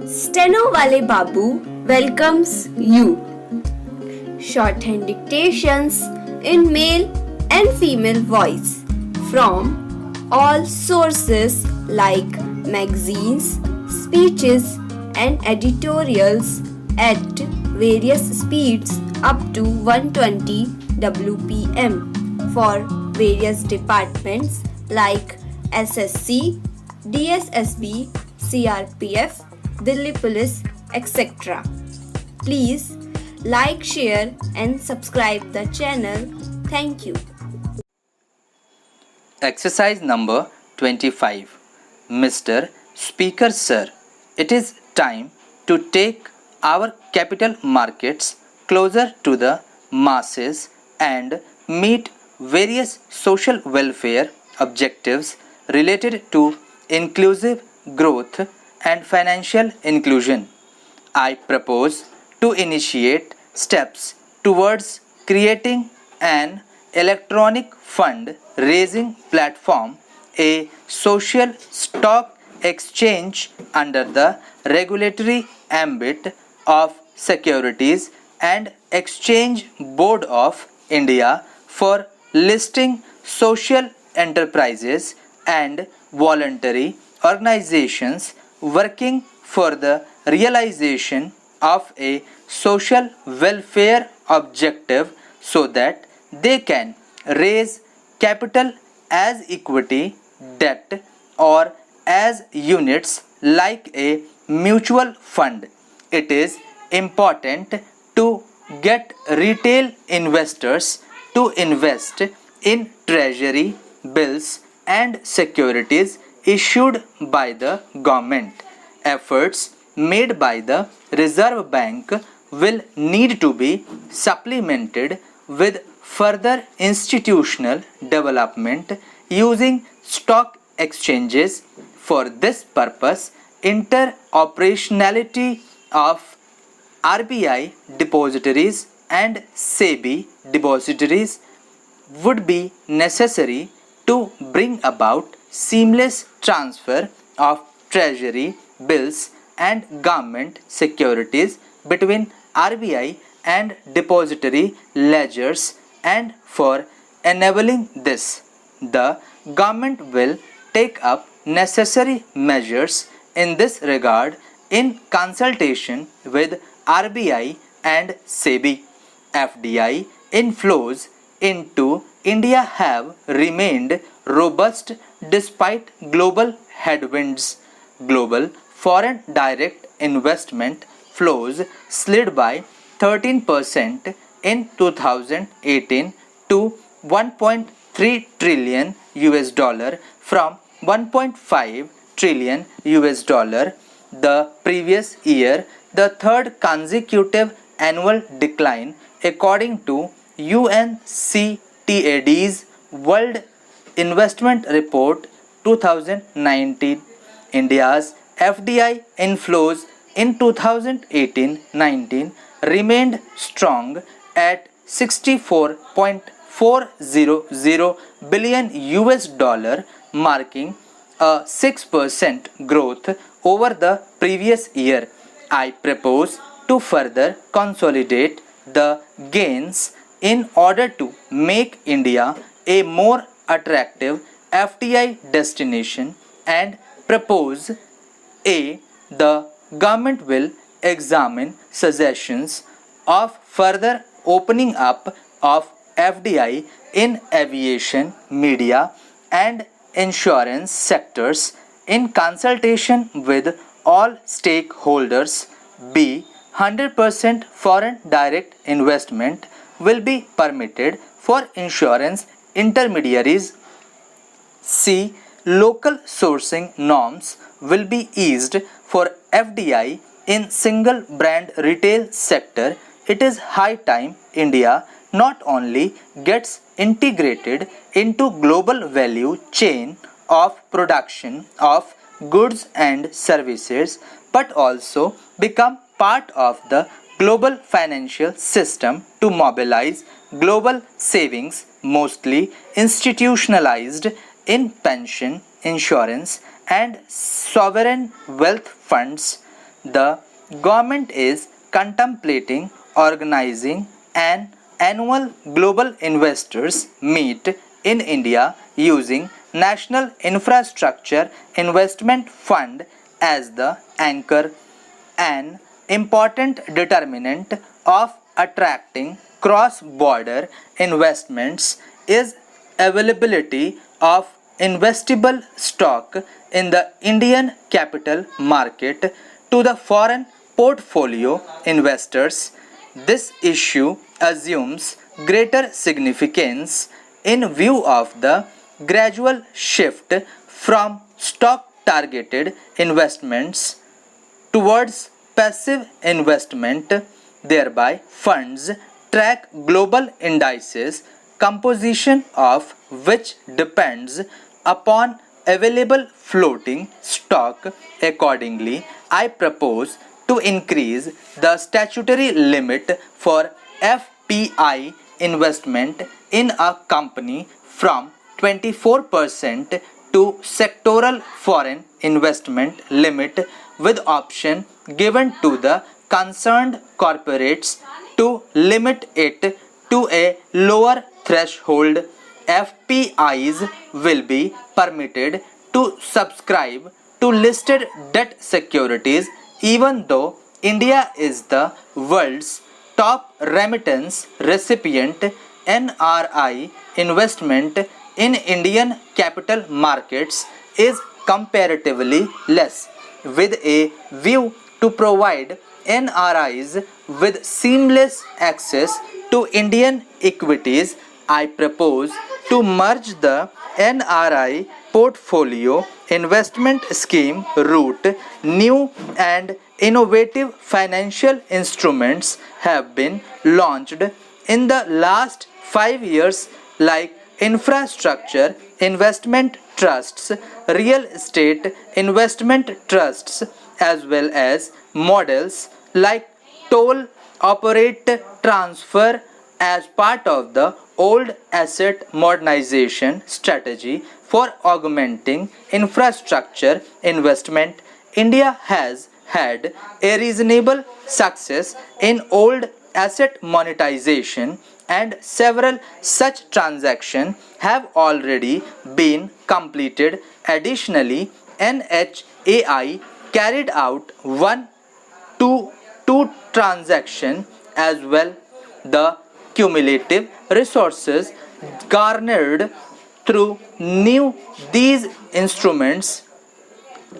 Steno Wale Babu welcomes you. Shorthand dictations in male and female voice from all sources like magazines, speeches, and editorials at various speeds up to 120 WPM for various departments like SSC, DSSB, CRPF, Delhi Police, etc. Please like, share, and subscribe the channel. Thank you. Exercise number 25. Mr. Speaker Sir, it is time to take our capital markets closer to the masses and meet various social welfare objectives related to inclusive growth and financial inclusion. I propose to initiate steps towards creating an electronic fund raising platform, a social stock exchange under the regulatory ambit of Securities and Exchange Board of India for listing social enterprises and voluntary organizations working for the realization of a social welfare objective so that they can raise capital as equity, debt, or as units like a mutual fund. It is important to get retail investors to invest in treasury bills and securities issued by the government. Efforts made by the Reserve Bank will need to be supplemented with further institutional development using stock exchanges. For this purpose, interoperationality of RBI depositories and SEBI depositories would be necessary to bring about seamless transfer of treasury bills and government securities between RBI and depository ledgers, and for enabling this, the government will take up necessary measures in this regard in consultation with RBI and SEBI. FDI inflows into India have remained robust despite global headwinds. Global foreign direct investment flows slid by 13% in 2018 to 1.3 trillion US dollar from 1.5 trillion US dollar the previous year, the third consecutive annual decline according to UNCTAD's World Investment Report 2019. India's FDI inflows in 2018-19 remained strong at 64.400 billion US dollar, marking a 6% growth over the previous year. I propose to further consolidate the gains in order to make India a more attractive FDI destination and propose a. The government will examine suggestions of further opening up of FDI in aviation, media, and insurance sectors in consultation with all stakeholders. B. 100% foreign direct investment will be permitted for insurance intermediaries. C. Local sourcing norms will be eased for FDI in single brand retail sector. It is high time India not only gets integrated into global value chain of production of goods and services, but also become part of the global financial system to mobilize global savings, mostly institutionalized in pension, insurance, and sovereign wealth funds. the government is contemplating organizing an annual global investors meet in India using National Infrastructure Investment Fund as the anchor, an important determinant of attracting cross-border investments is availability of investable stock in the Indian capital market to the foreign portfolio investors. This issue assumes greater significance in view of the gradual shift from stock targeted investments towards passive investment, thereby funds track global indices composition of which depends upon available floating stock. Accordingly, I propose to increase the statutory limit for FPI investment in a company from 24% to sectoral foreign investment limit with option given to the concerned corporates to limit it to a lower threshold. FPIs will be permitted to subscribe to listed debt securities even though India is the world's top remittance recipient. NRI investment in Indian capital markets is comparatively less. With a view to provide NRIs with seamless access to Indian equities, I propose to merge the NRI portfolio investment scheme route. New and innovative financial instruments have been launched in the last 5 years like infrastructure investment trusts, real estate investment trusts, as well as models like toll operate transfer as part of the old asset modernization strategy for augmenting infrastructure investment. India has had a reasonable success in old asset monetization and several such transactions have already been completed. Additionally, NHAI carried out two transactions as well. The cumulative resources garnered through new these instruments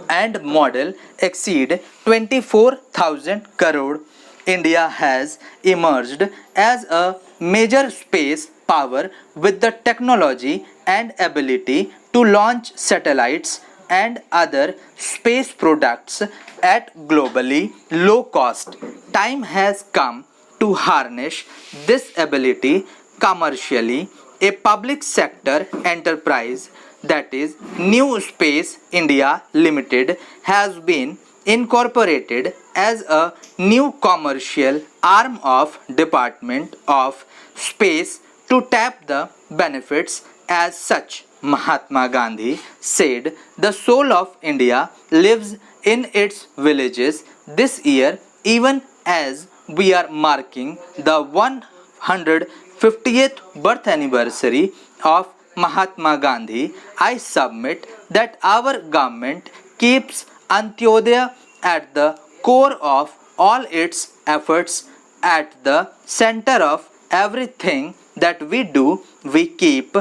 and model exceed 24,000 crore. India has emerged as a major space power with the technology and ability to launch satellites and other space products at globally low cost. Time has come to harness this ability commercially. A public sector enterprise, that is New Space India Limited, has been incorporated as a new commercial arm of Department of Space to tap the benefits. As such, Mahatma Gandhi said, "The soul of India lives in its villages." This year, even as we are marking the 150th birth anniversary of Mahatma Gandhi, I submit that our government keeps Antyodaya at the core of all its efforts, at the center of everything that we do. We keep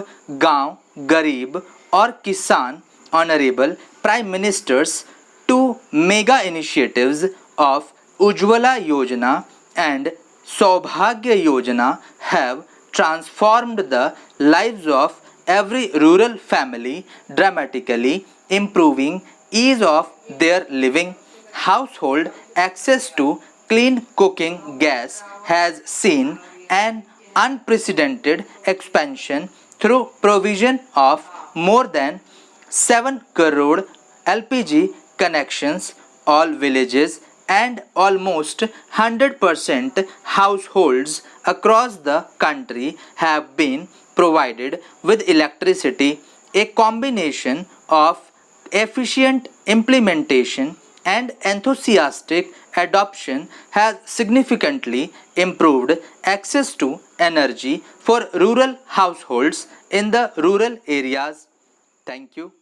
Gaon, Garib or Kisan. Honorable Prime Minister's two mega initiatives of Ujjwala Yojana and Saubhagya Yojana have transformed the lives of every rural family, dramatically improving ease of their living. Household access to clean cooking gas has seen an unprecedented expansion through provision of more than 7 crore LPG connections. All villages and almost 100% households across the country have been provided with electricity. A combination of efficient implementation and enthusiastic adoption has significantly improved access to energy for rural households in the rural areas. Thank you.